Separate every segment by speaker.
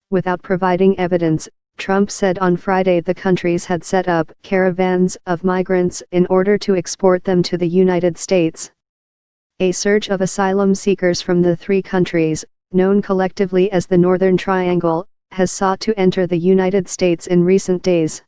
Speaker 1: Without providing evidence, Trump said on Friday the countries had set up caravans of migrants in order to export them to the United States. A surge of asylum seekers from the three countries, known collectively as the Northern Triangle, has sought to enter the United States in recent days.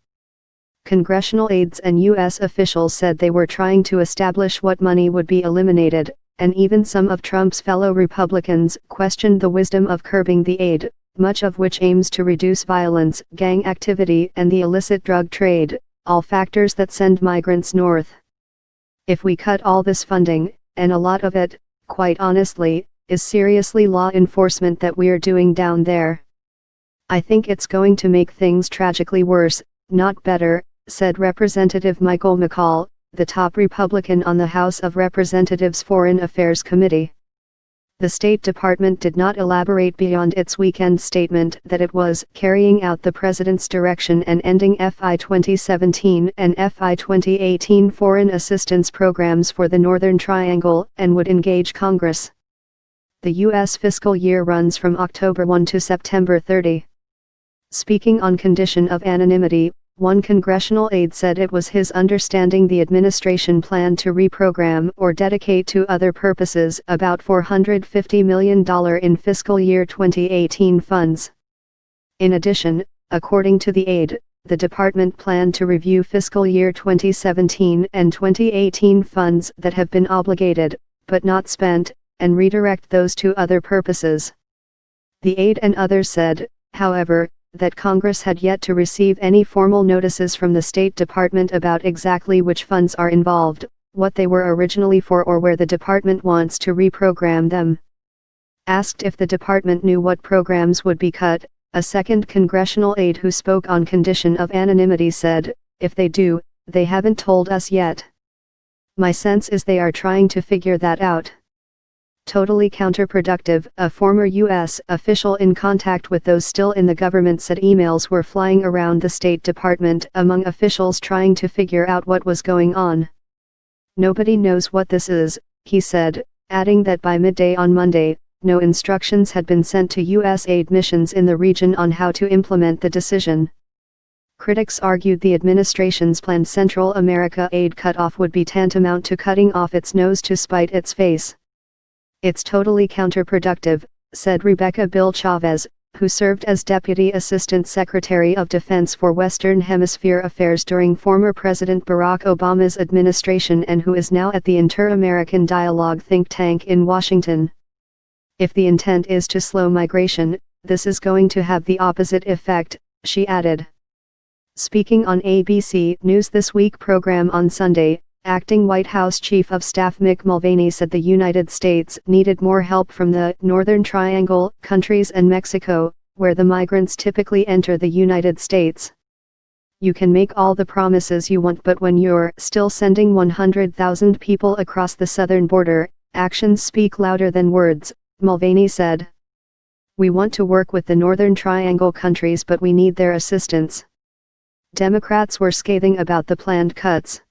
Speaker 1: Congressional aides and U.S. officials said they were trying to establish what money would be eliminated, and even some of Trump's fellow Republicans questioned the wisdom of curbing the aid, much of which aims to reduce violence, gang activity and the illicit drug trade, all factors that send migrants north. If we cut all this funding, and a lot of it, quite honestly, is seriously law enforcement that we're doing down there. I think it's going to make things tragically worse, not better, said Representative Michael McCall, the top Republican on the House of Representatives Foreign Affairs Committee. The State Department did not elaborate beyond its weekend statement that it was carrying out the President's direction and ending FY 2017 and FY 2018 foreign assistance programs for the Northern Triangle and would engage Congress. The U.S. fiscal year runs from October 1 to September 30. Speaking on condition of anonymity, one congressional aide said it was his understanding the administration planned to reprogram or dedicate to other purposes about $450 million in fiscal year 2018 funds. In addition, according to the aide, the department planned to review fiscal year 2017 and 2018 funds that have been obligated, but not spent, and redirect those to other purposes. The aide and others said, however, that Congress had yet to receive any formal notices from the State Department about exactly which funds are involved, what they were originally for or where the department wants to reprogram them. Asked if the department knew what programs would be cut, a second congressional aide who spoke on condition of anonymity said, "If they do, they haven't told us yet. My sense is they are trying to figure that out." Totally counterproductive, a former U.S. official in contact with those still in the government said emails were flying around the State Department among officials trying to figure out what was going on. "Nobody knows what this is," he said, adding that by midday on Monday, no instructions had been sent to U.S. aid missions in the region on how to implement the decision. Critics argued the administration's planned Central America aid cutoff would be tantamount to cutting off its nose to spite its face. "It's totally counterproductive," said Rebecca Bill Chavez, who served as Deputy Assistant Secretary of Defense for Western Hemisphere Affairs during former President Barack Obama's administration and who is now at the Inter-American Dialogue think tank in Washington. "If the intent is to slow migration, this is going to have the opposite effect," she added. Speaking on ABC News This Week program on Sunday, Acting White House Chief of Staff Mick Mulvaney said the United States needed more help from the Northern Triangle countries and Mexico, where the migrants typically enter the United States. "You can make all the promises you want, but when you're still sending 100,000 people across the southern border, actions speak louder than words," Mulvaney said. "We want to work with the Northern Triangle countries, but we need their assistance." Democrats were scathing about the planned cuts.